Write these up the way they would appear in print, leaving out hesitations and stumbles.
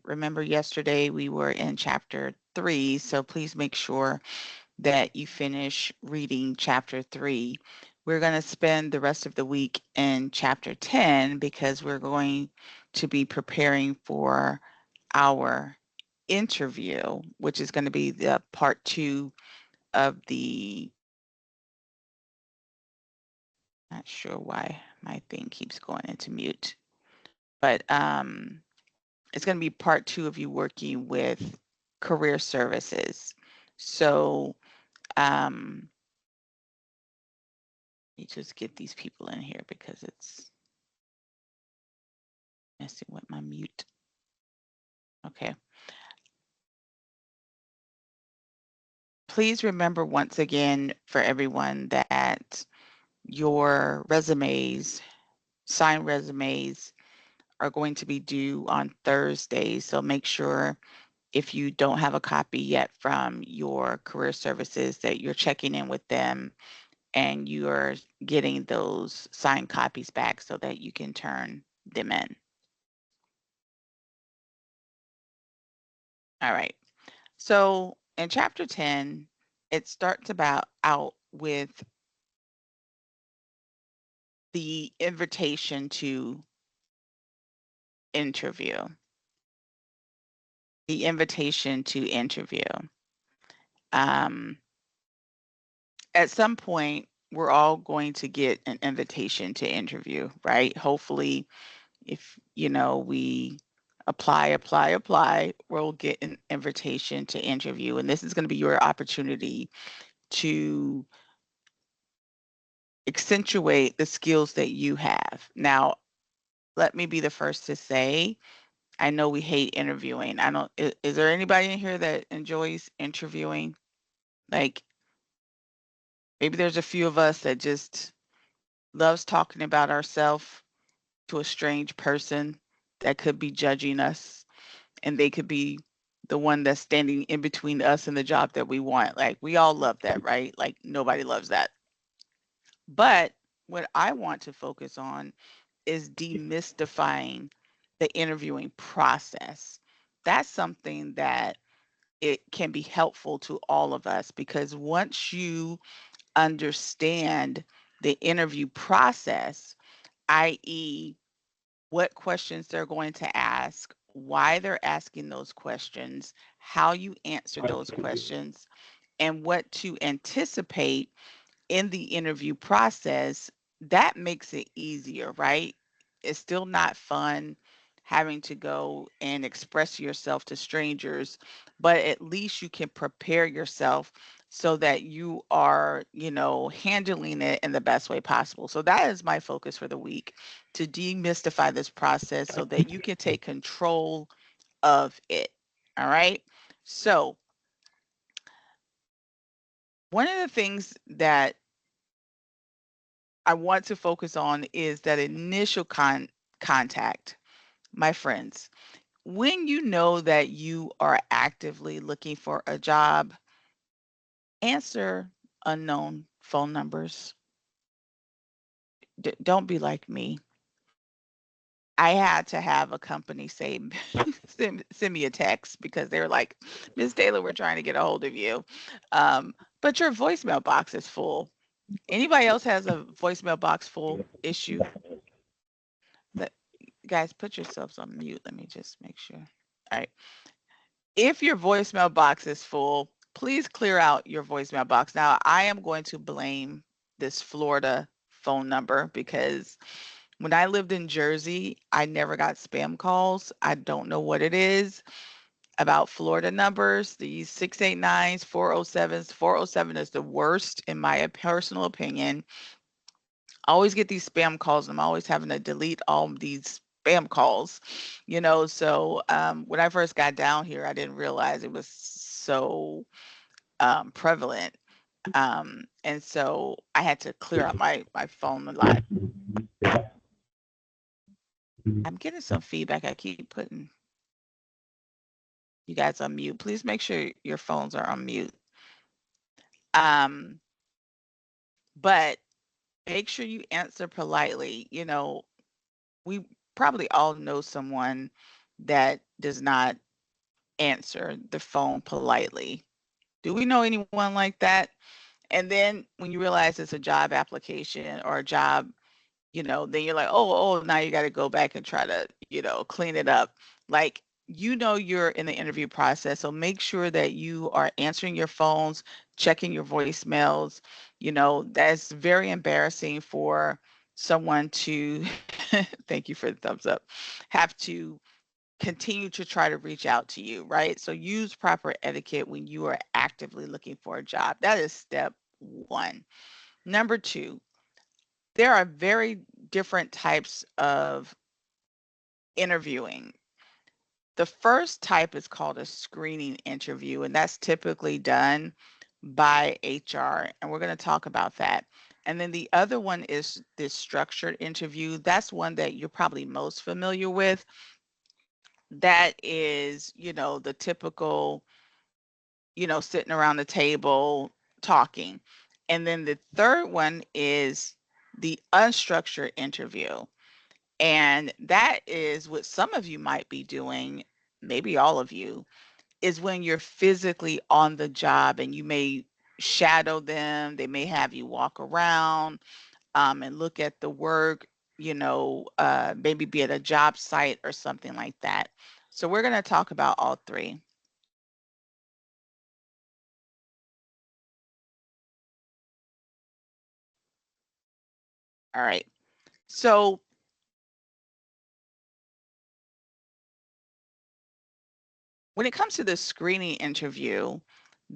Remember, yesterday we were in chapter 3, so please make sure that you finish reading chapter 3. We're going to spend the rest of the week in chapter 10 because we're going to be preparing for our interview, which is going to be the part 2 of the, not sure why my thing keeps going into mute, but it's going to be part 2 of you working with career services. So let me just get these people in here because it's messing with my mute. Okay. Please remember once again for everyone that your resumes, signed resumes, are going to be due on Thursday. So make sure if you don't have a copy yet from your career services that you're checking in with them and you're getting those signed copies back so that you can turn them in. All right. So in chapter 10, it starts out with the invitation to interview. The invitation to interview. At some point, we're all going to get an invitation to interview, right? Hopefully, if we apply, we'll get an invitation to interview. And this is going to be your opportunity to accentuate the skills that you have. Now, let me be the first to say, I know we hate interviewing. Is there anybody in here that enjoys interviewing? Like, maybe there's a few of us that just loves talking about ourselves to a strange person that could be judging us, and they could be the one that's standing in between us and the job that we want. Like, we all love that, right? Like, nobody loves that. But what I want to focus on is demystifying the interviewing process. That's something that it can be helpful to all of us, because once you understand the interview process, i.e., what questions they're going to ask, why they're asking those questions, how you answer those questions, and what to anticipate in the interview process, that makes it easier, right? It's still not fun having to go and express yourself to strangers, but at least you can prepare yourself so that you are, handling it in the best way possible. So that is my focus for the week, to demystify this process so that you can take control of it. All right. So one of the things that I want to focus on is that initial contact, my friends. When you know that you are actively looking for a job, answer unknown phone numbers. Don't be like me. I had to have a company say, send me a text because they were like, Ms. Taylor, we're trying to get a hold of you. But your voicemail box is full. Anybody else has a voicemail box full issue? Guys, put yourselves on mute. Let me just make sure. All right. If your voicemail box is full, please clear out your voicemail box. Now, I am going to blame this Florida phone number because when I lived in Jersey, I never got spam calls. I don't know what it is about Florida numbers. These 689s, 407s, 407 is the worst in my personal opinion. I always get these spam calls, and I'm always having to delete all these spam calls, So when I first got down here, I didn't realize it was so prevalent. And so I had to clear out my phone a lot. I'm getting some feedback. I keep putting you guys on mute. Please make sure your phones are on mute. But make sure you answer politely. We probably all know someone that does not answer the phone politely. Do we know anyone like that? And then when you realize it's a job application or a job, then you're like, oh, now you got to go back and try to, clean it up. Like, you're in the interview process. So make sure that you are answering your phones, checking your voicemails. That's very embarrassing for someone to, thank you for the thumbs up, have to continue to try to reach out to you, right? So use proper etiquette when you are actively looking for a job. That is step one. Number two, there are very different types of interviewing. The first type is called a screening interview, and that's typically done by HR, and we're going to talk about that. And then the other one is this structured interview. That's one that you're probably most familiar with. That is, the typical, sitting around the table talking. And then the third one is the unstructured interview. And that is what some of you might be doing, maybe all of you, is when you're physically on the job and you may shadow them. They may have you walk around and look at the work, maybe be at a job site or something like that. So we're going to talk about all three. All right. So when it comes to the screening interview,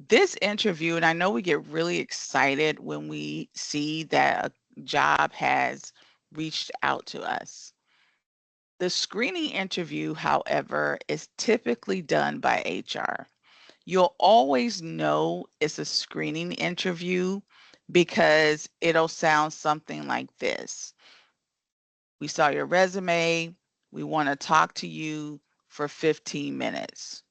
this interview, and I know we get really excited when we see that a job has reached out to us. The screening interview, however, is typically done by HR. You'll always know it's a screening interview because it'll sound something like this. We saw your resume. We want to talk to you for 15 minutes.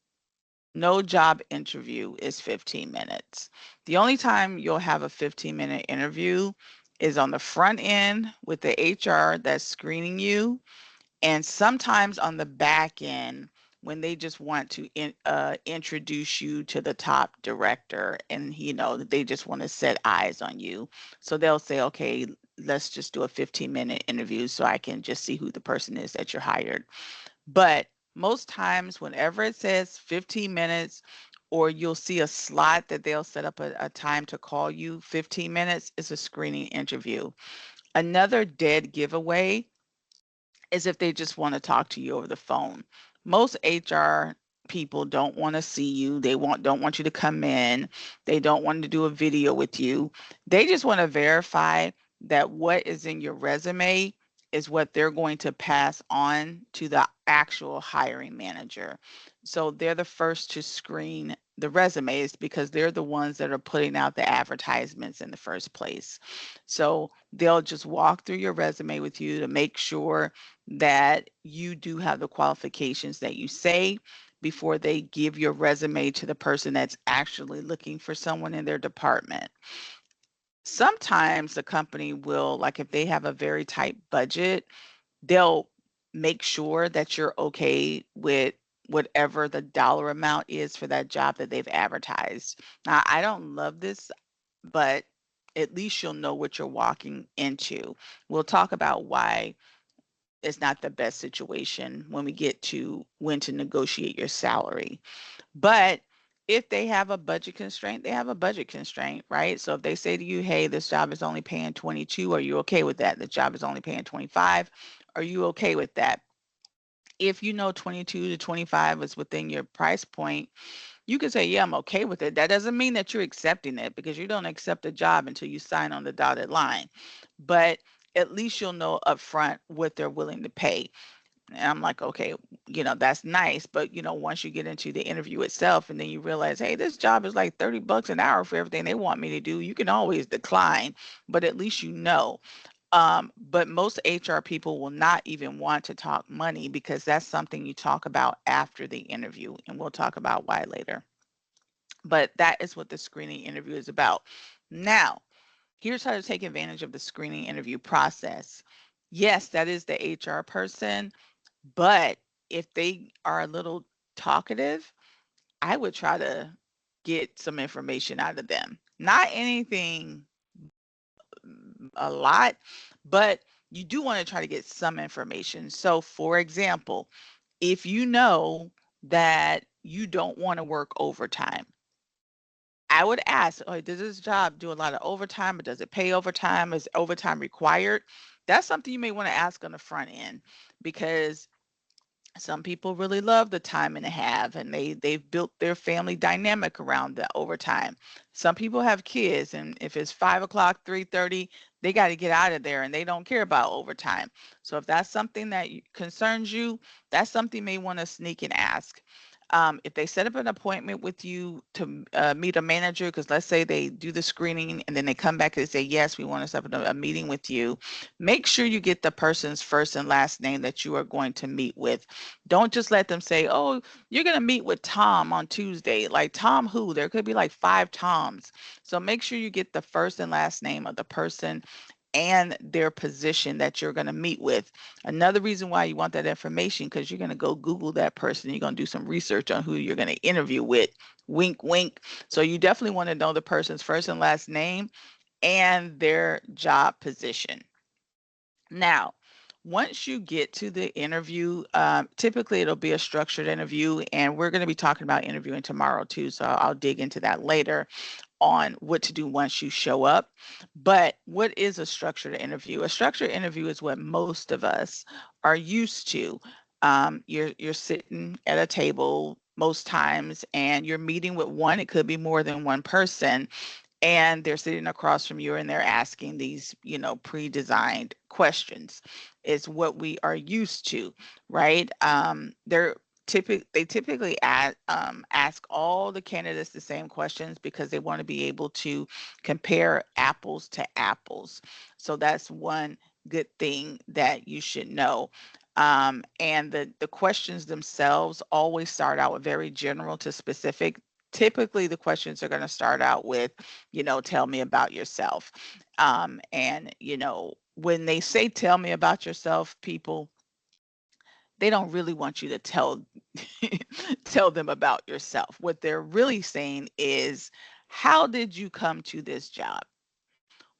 No job interview is 15 minutes. The only time you'll have a 15-minute interview is on the front end with the HR that's screening you, and sometimes on the back end when they just want to introduce you to the top director, and they just want to set eyes on you. So they'll say, okay, let's just do a 15-minute interview so I can just see who the person is that you're hired. But most times, whenever it says 15 minutes, or you'll see a slot that they'll set up a time to call you 15 minutes, it's a screening interview. Another dead giveaway is if they just want to talk to you over the phone. Most HR people don't want to see you. They don't want you to come in. They don't want to do a video with you. They just want to verify that what is in your resume is what they're going to pass on to the actual hiring manager. So they're the first to screen the resumes because they're the ones that are putting out the advertisements in the first place. So they'll just walk through your resume with you to make sure that you do have the qualifications that you say before they give your resume to the person that's actually looking for someone in their department. Sometimes the company will, like if they have a very tight budget, they'll make sure that you're okay with whatever the dollar amount is for that job that they've advertised. Now, I don't love this, but at least you'll know what you're walking into. We'll talk about why it's not the best situation when we get to when to negotiate your salary. But if they have a budget constraint, they have a budget constraint, right? So if they say to you, hey, this job is only paying 22, are you okay with that? The job is only paying 25. Are you okay with that? If you know 22 to 25 is within your price point, you can say, yeah, I'm okay with it. That doesn't mean that you're accepting it because you don't accept a job until you sign on the dotted line. But at least you'll know upfront what they're willing to pay. And I'm like, okay, that's nice. But, once you get into the interview itself and then you realize, hey, this job is like 30 bucks an hour for everything they want me to do, you can always decline, but at least you know. But most HR people will not even want to talk money because that's something you talk about after the interview. And we'll talk about why later. But that is what the screening interview is about. Now, here's how to take advantage of the screening interview process. Yes, that is the HR person, but if they are a little talkative, I would try to get some information out of them. Not anything a lot, but you do want to try to get some information. So, for example, if you know that you don't want to work overtime, I would ask, oh, does this job do a lot of overtime or does it pay overtime? Is overtime required? That's something you may want to ask on the front end because some people really love the time and a half and they've built their family dynamic around the overtime. Some people have kids and if it's 5 o'clock, 3:30, they got to get out of there and they don't care about overtime. So if that's something that concerns you, that's something you may want to sneak and ask. If they set up an appointment with you to meet a manager, because let's say they do the screening and then they come back and say, yes, we want to set up a meeting with you, make sure you get the person's first and last name that you are going to meet with. Don't just let them say, oh, you're going to meet with Tom on Tuesday. Like, Tom who? There could be like 5 Toms. So make sure you get the first and last name of the person and their position that you're going to meet with. Another reason why you want that information, because you're going to go Google that person. You're going to do some research on who you're going to interview with. Wink, wink. So you definitely want to know the person's first and last name and their job position. Now, once you get to the interview, typically it'll be a structured interview, and we're going to be talking about interviewing tomorrow too. So I'll dig into that later on what to do once you show up. But what is a structured interview? A structured interview is what most of us are used to. You're sitting at a table most times, and you're meeting with one. It could be more than one person, and they're sitting across from you and they're asking these, pre-designed questions. It's what we are used to, right? They typically ask all the candidates the same questions because they want to be able to compare apples to apples. So that's one good thing that you should know. And the questions themselves always start out with very general to specific. Typically, the questions are going to start out with, tell me about yourself. And, when they say, tell me about yourself, people, they don't really want you to tell tell them about yourself. What they're really saying is, how did you come to this job?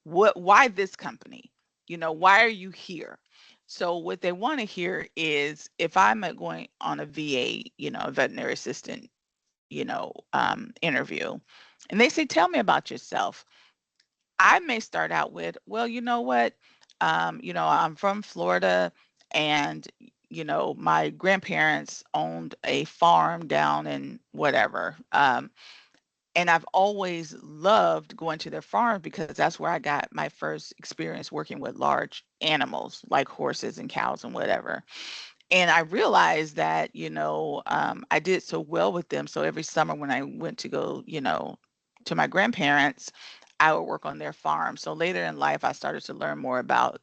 Why this company? Why are you here? So what they want to hear is, if I'm going on a VA, a veterinary assistant, interview, and they say, tell me about yourself. I may start out with, well, you know what? I'm from Florida, and, my grandparents owned a farm down in whatever. And I've always loved going to their farm because that's where I got my first experience working with large animals like horses and cows and whatever. And I realized that, I did so well with them. So every summer when I went to go, to my grandparents, I would work on their farm. So later in life, I started to learn more about,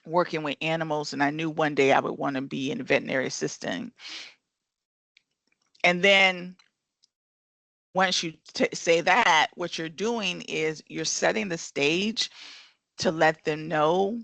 working with animals. And I knew one day I would want to be in veterinary assistant. And then once you say that, what you're doing is you're setting the stage to let them know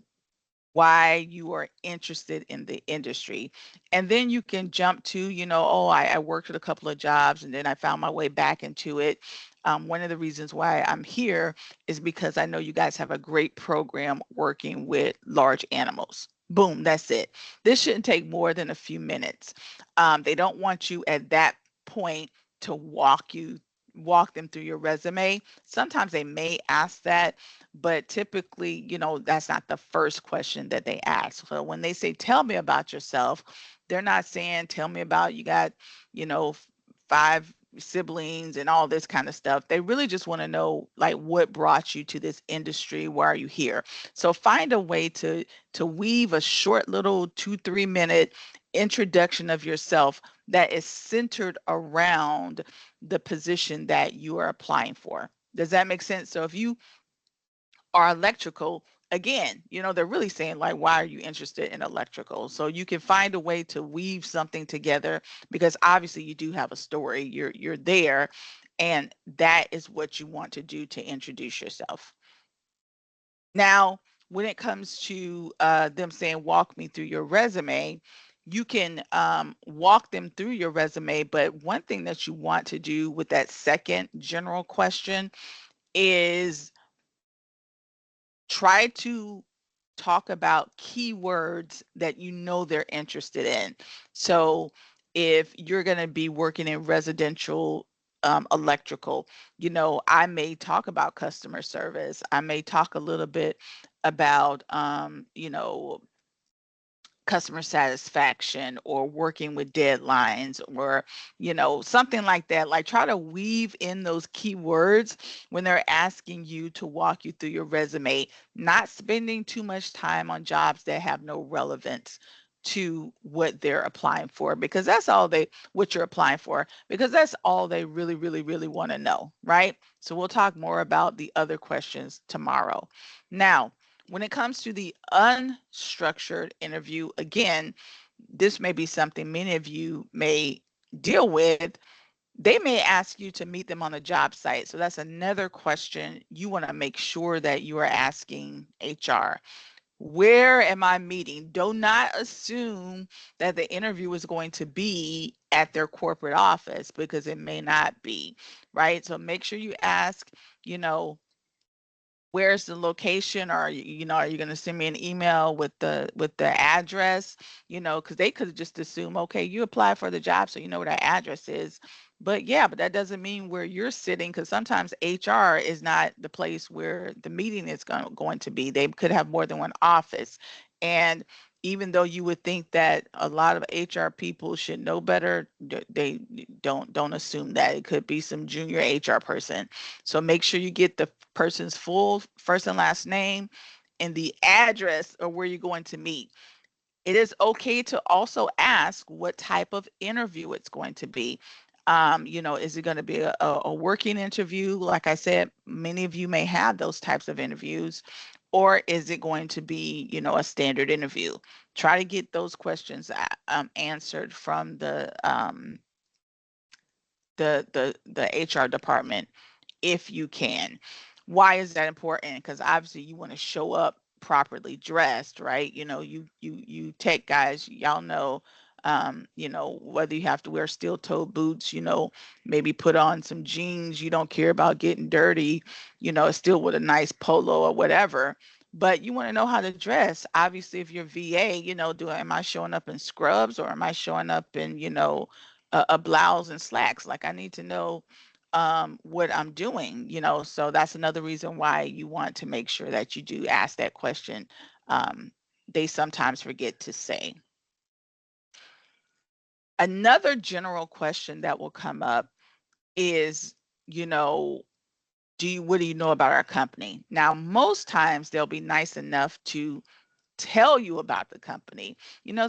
why you are interested in the industry. And then you can jump to, oh, I worked at a couple of jobs and then I found my way back into it. One of the reasons why I'm here is because I know you guys have a great program working with large animals. Boom, that's it. This shouldn't take more than a few minutes. They don't want you at that point to walk them through your resume. Sometimes they may ask that, but typically, that's not the first question that they ask. So when they say, tell me about yourself, they're not saying, tell me about you got, 5 siblings and all this kind of stuff. They really just want to know, like, what brought you to this industry? Why are you here? So find a way to weave a short little 2-3 minute introduction of yourself that is centered around the position that you are applying for. Does that make sense? So if you are electrical, again, they're really saying, like, why are you interested in electrical? So you can find a way to weave something together because obviously you do have a story. You're there, and that is what you want to do to introduce yourself. Now, when it comes to them saying, walk me through your resume, you can walk them through your resume. But one thing that you want to do with that second general question is try to talk about keywords that you know they're interested in. So if you're going to be working in residential electrical, I may talk about customer service. I may talk a little bit about, customer satisfaction or working with deadlines or something like that. Like, try to weave in those keywords when they're asking you to walk you through your resume, not spending too much time on jobs that have no relevance to what they're applying for, because that's all they what you're applying for, because that's all they really really really want to know, right? So we'll talk more about the other questions tomorrow. Now, when it comes to the unstructured interview, again, this may be something many of you may deal with. They may ask you to meet them on a job site. So that's another question you want to make sure that you are asking HR. Where am I meeting? Do not assume that the interview is going to be at their corporate office, because it may not be, right? So make sure you ask, you know, where's the location, or are you going to send me an email with the address, because they could just assume, okay, you apply for the job, so you know what our address is. But yeah, but that doesn't mean where you're sitting, because sometimes HR is not the place where the meeting is going to be. They could have more than one office. And even though you would think that a lot of HR people should know better, they don't assume that. It could be some junior HR person. So make sure you get the person's full first and last name and the address of where you're going to meet. It is okay to also ask what type of interview it's going to be. Is it going to be a working interview? Like I said, many of you may have those types of interviews. Or is it going to be, a standard interview? Try to get those questions answered from the HR department if you can. Why is that important? Because obviously you want to show up properly dressed, right? You tech guys, y'all know, whether you have to wear steel-toed boots, maybe put on some jeans. You don't care about getting dirty, still with a nice polo or whatever. But you want to know how to dress. Obviously, if you're VA, am I showing up in scrubs, or am I showing up in, a blouse and slacks? Like, I need to know what I'm doing, so that's another reason why you want to make sure that you do ask that question. They sometimes forget to say. Another general question that will come up is, you know, what do you know about our company? Now, most times they'll be nice enough to tell you about the company,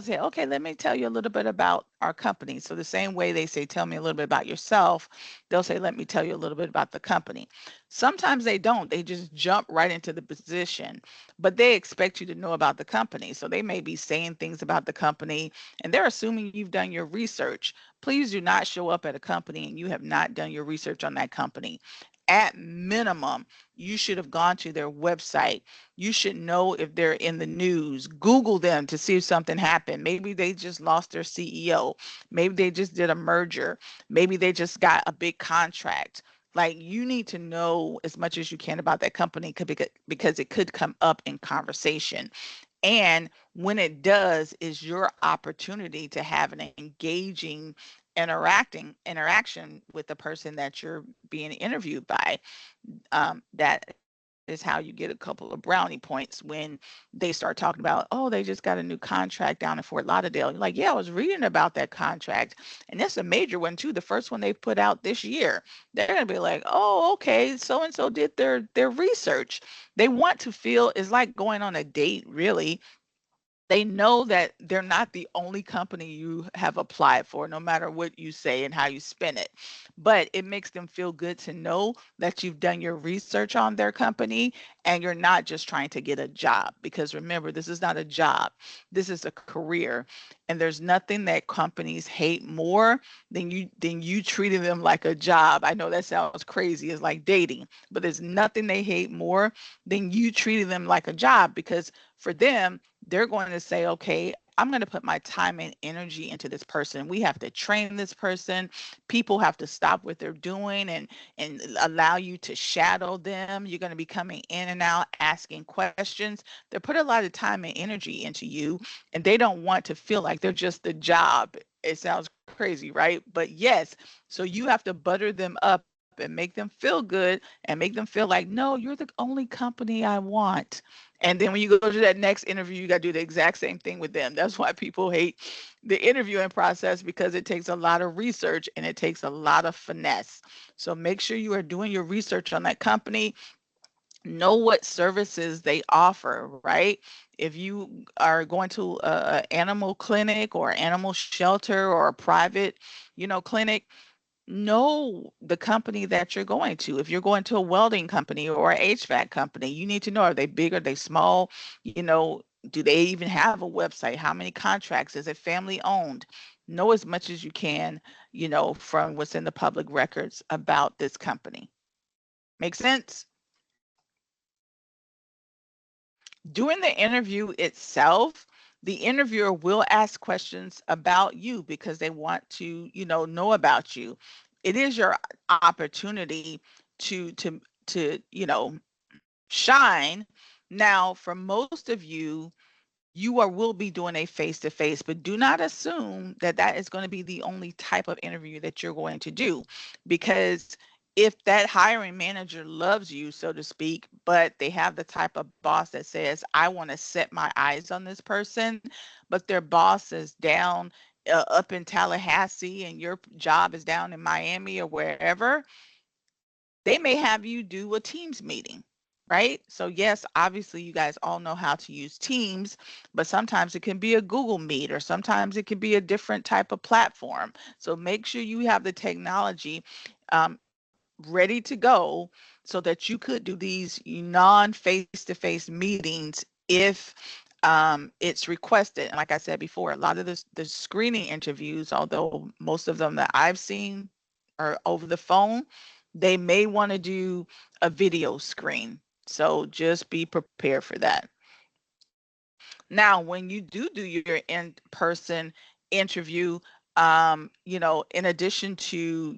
say, okay, let me tell you a little bit about our company. So the same way they say, tell me a little bit about yourself, they'll say, let me tell you a little bit about the company. Sometimes they don't, they just jump right into the position, but they expect you to know about the company. So they may be saying things about the company and they're assuming you've done your research. Please do not show up at a company and you have not done your research on that company. At minimum, you should have gone to their website. You should know if they're in the news. Google them to see if something happened. Maybe they just lost their CEO. Maybe they just did a merger. Maybe they just got a big contract. Like, you need to know as much as you can about that company, because it could come up in conversation. And when it does, is your opportunity to have an engaging interaction with the person that you're being interviewed by. That is how you get a couple of brownie points when they start talking about, oh, they just got a new contract down in Fort Lauderdale. You're like, yeah, I was reading about that contract. And it's a major one too, the first one they put out this year. They're gonna be like, oh, okay, so and so did their research. They want to feel, it's like going on a date, really. They know that they're not the only company you have applied for, no matter what you say and how you spin it. But it makes them feel good to know that you've done your research on their company and you're not just trying to get a job. Because remember, this is not a job, this is a career. And there's nothing that companies hate more than you treating them like a job. I know that sounds crazy, it's like dating, but there's nothing they hate more than you treating them like a job. Because for them, they're going to say, okay, I'm going to put my time and energy into this person. We have to train this person. People have to stop what they're doing and allow you to shadow them. You're going to be coming in and out asking questions. They put a lot of time and energy into you, and they don't want to feel like they're just the job. It sounds crazy, right? But yes, so you have to butter them up and make them feel good and make them feel like, no, you're the only company I want. And then when you go to that next interview, you got to do the exact same thing with them. That's why people hate the interviewing process, because it takes a lot of research and it takes a lot of finesse. So make sure you are doing your research on that company. Know what services they offer, right? If you are going to a animal clinic or animal shelter or a private, clinic, know the company that you're going to. If you're going to a welding company or a HVAC company, you need to know, are they big, are they small? Do they even have a website? How many contracts? Is it family owned? Know as much as you can, from what's in the public records about this company. Make sense? During the interview itself, the interviewer will ask questions about you because they want to, know about you. It is your opportunity to shine. Now, for most of you, you are will be doing a face to face, but do not assume that that is going to be the only type of interview that you're going to do, because if that hiring manager loves you, so to speak, but they have the type of boss that says, I want to set my eyes on this person, but their boss is down up in Tallahassee and your job is down in Miami or wherever, they may have you do a Teams meeting, right? So, yes, obviously, you guys all know how to use Teams, but sometimes it can be a Google Meet or sometimes it can be a different type of platform. So, make sure you have the technology um, ready to go so that you could do these non face to face meetings if it's requested. And like I said before, a lot of the screening interviews, although most of them that I've seen are over the phone, they may want to do a video screen. So just be prepared for that. Now, when you do your in-person interview, in addition to,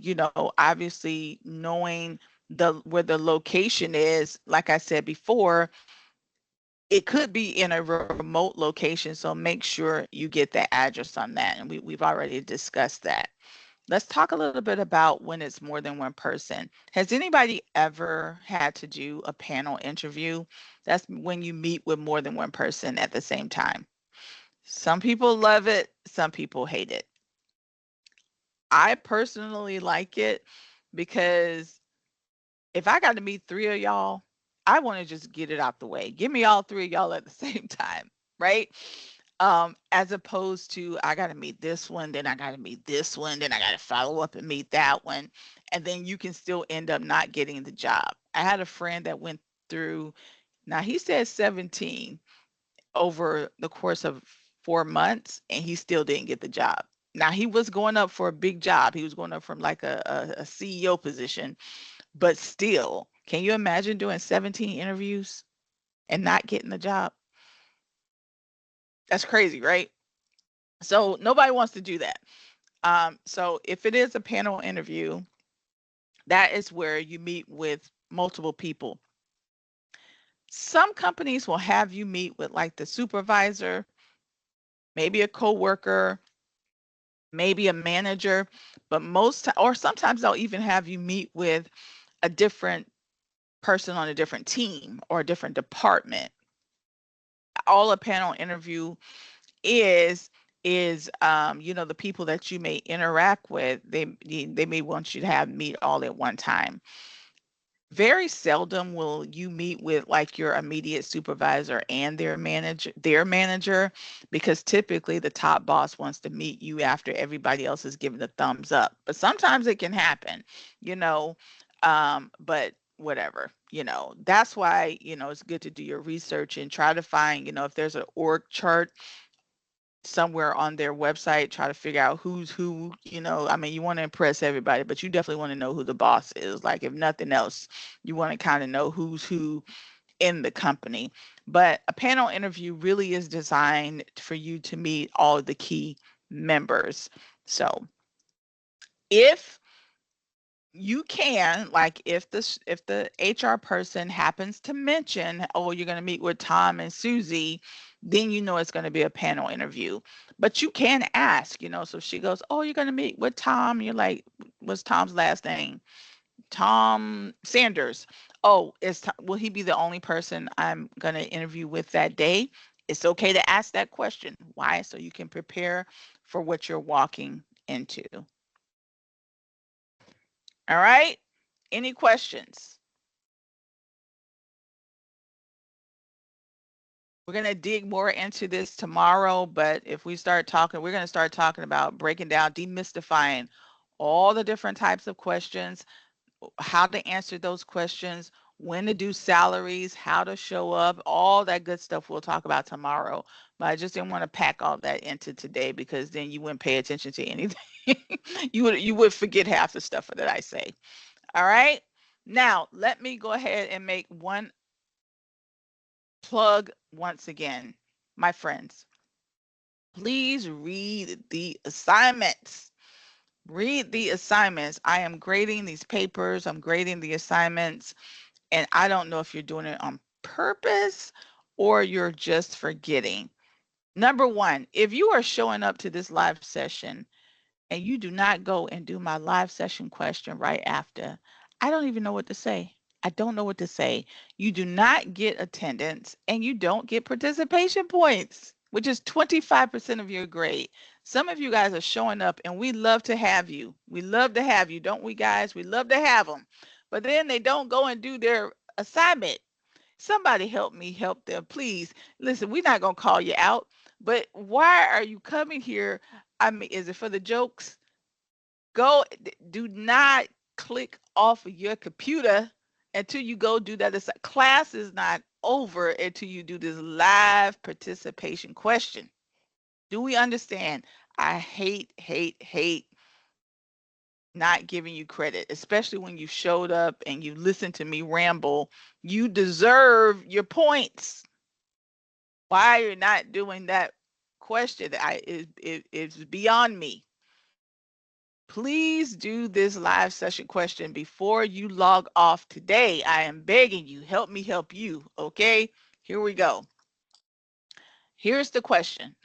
obviously knowing where the location is, like I said before, it could be in a remote location. So make sure you get the address on that. And we've already discussed that. Let's talk a little bit about when it's more than one person. Has anybody ever had to do a panel interview? That's when you meet with more than one person at the same time. Some people love it, some people hate it. I personally like it because if I got to meet three of y'all, I want to just get it out the way. Give me all three of y'all at the same time, right? As opposed to I got to meet this one, then I got to meet this one, then I got to follow up and meet that one, and then you can still end up not getting the job. I had a friend that went through. Now he said 17 over the course of 4 months, and he still didn't get the job. Now he was going up for a big job. He was going up from like a CEO position, but still, can you imagine doing 17 interviews and not getting the job? That's crazy, right? So nobody wants to do that. So if it is a panel interview, that is where you meet with multiple people. Some companies will have you meet with like the supervisor, maybe a coworker, maybe a manager, but or sometimes they'll even have you meet with a different person on a different team or a different department. All a panel interview is the people that you may interact with, they may want you to have meet all at one time. Very seldom will you meet with like your immediate supervisor and their manager, because typically the top boss wants to meet you after everybody else is giving the thumbs up. But sometimes it can happen, you know. But whatever, that's why, it's good to do your research and try to find, if there's an org chart somewhere on their website, try to figure out who's who. I mean, you want to impress everybody, but you definitely want to know who the boss is. Like, if nothing else, you want to kind of know who's who in the company. But a panel interview really is designed for you to meet all the key members. So if you can, like, if the HR person happens to mention, oh, you're going to meet with Tom and Susie, then you know it's going to be a panel interview. But you can ask, so if she goes, oh, you're going to meet with Tom, you're like, what's Tom's last name? Tom Sanders. Oh, will he be the only person I'm going to interview with that day? It's okay to ask that question. Why? So you can prepare for what you're walking into. All right. Any questions? We're going to dig more into this tomorrow, but if we start talking, we're going to start talking about breaking down, demystifying all the different types of questions, how to answer those questions, when to do salaries, how to show up, all that good stuff we'll talk about tomorrow. But I just didn't want to pack all that into today because then you wouldn't pay attention to anything. you would forget half the stuff that I say. All right. Now, let me go ahead and make one plug once again. My friends, please read the assignments. Read the assignments. I am grading these papers. I'm grading the assignments. And I don't know if you're doing it on purpose or you're just forgetting. Number one, if you are showing up to this live session and you do not go and do my live session question right after, I don't even know what to say. I don't know what to say. You do not get attendance and you don't get participation points, which is 25% of your grade. Some of you guys are showing up and we love to have you. We love to have you, don't we, guys? We love to have them. But then they don't go and do their assignment. Somebody help me help them, please. Listen, we're not going to call you out, but why are you coming here? I mean, is it for the jokes? Do not click off of your computer until you go do that. Class is not over until you do this live participation question. Do we understand? I hate not giving you credit, especially when you showed up and you listened to me ramble. You deserve your points. Why you're not doing that question is beyond me. Please do this live session question before you log off today. I am begging you, help me help you, okay? Here we go. Here's the question.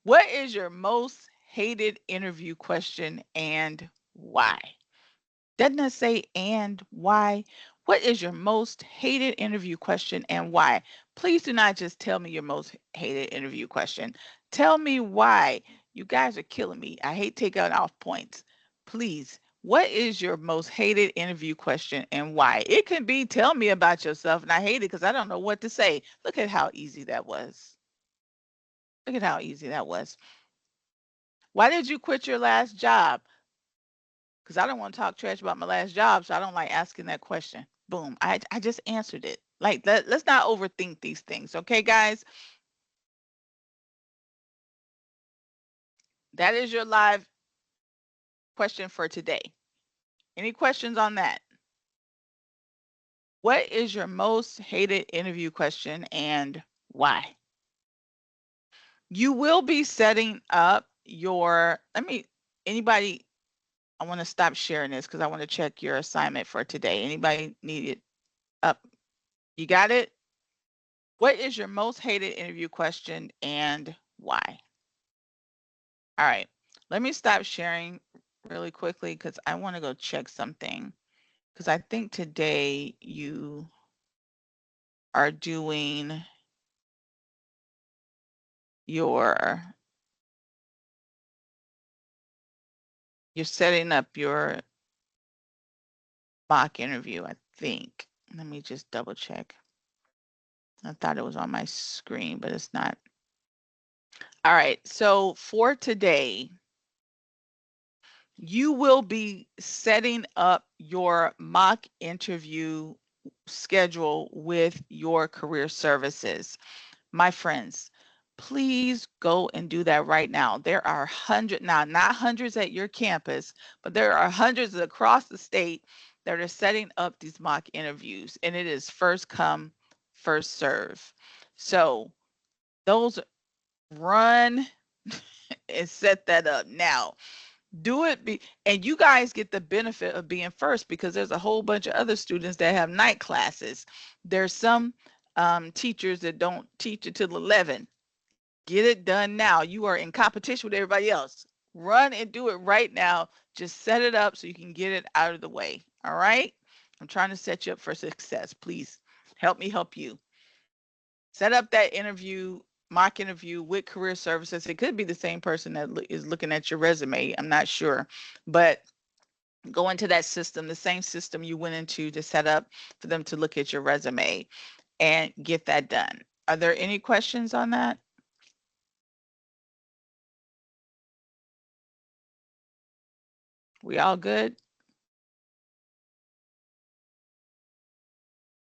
What is your most hated interview question and why? Doesn't it say and why? What is your most hated interview question and why? Please do not just tell me your most hated interview question. Tell me why. You guys are killing me. I hate taking off points. Please, what is your most hated interview question and why? It can be tell me about yourself, and I hate it because I don't know what to say. Look at how easy that was. Look at how easy that was. Why did you quit your last job? Because I don't want to talk trash about my last job, so I don't like asking that question. Boom. I just answered it. Like, let's not overthink these things, okay, guys? That is your live question for today. Any questions on that? What is your most hated interview question and why? You will be setting up your, anybody, I want to stop sharing this because I want to check your assignment for today. Anybody need it up? You got it? What is your most hated interview question and why? All right, let me stop sharing really quickly because I want to go check something because I think today you are doing you're setting up your mock interview, I think. Let me just double check. I thought it was on my screen, but it's not. All right, so for today, you will be setting up your mock interview schedule with your career services. My friends, please go and do that right now. There are hundreds, now not hundreds at your campus, but there are hundreds across the state that are setting up these mock interviews, and it is first come, first serve. So those run and set that up now. Do it and you guys get the benefit of being first because there's a whole bunch of other students that have night classes. There's some teachers that don't teach until 11. Get it done now. You are in competition with everybody else. Run and do it right now. Just set it up so you can get it out of the way. All right? I'm trying to set you up for success. Please help me help you. Set up that interview, mock interview with career services. It could be the same person that is looking at your resume. I'm not sure. But go into that system, the same system you went into to set up for them to look at your resume and get that done. Are there any questions on that? We all good?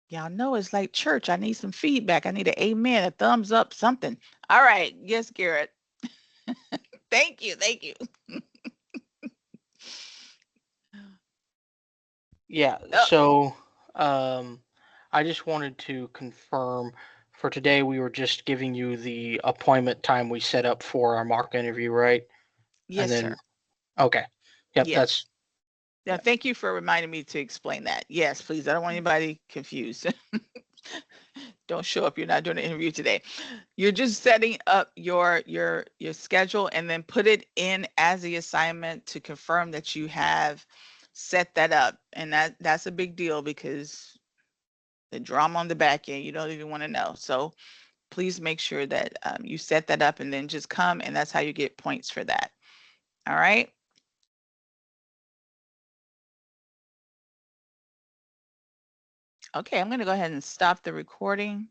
Y'all know it's like church. I need some feedback. I need an amen, a thumbs up, something. All right. Yes, Garrett. Thank you. Thank you. Yeah, so I just wanted to confirm for today we were just giving you the appointment time we set up for our mock interview, right? And Yes, then, sir. okay. Yep, Yes. that's, Yeah, yeah. thank you for reminding me to explain that. Yes, please. I don't want anybody confused. Don't show up. You're not doing an interview today. You're just setting up your schedule and then put it in as the assignment to confirm that you have set that up. And that's a big deal because the drama on the back end, you don't even want to know. So please make sure that you set that up and then just come, and that's how you get points for that. All right. Okay, I'm going to go ahead and stop the recording.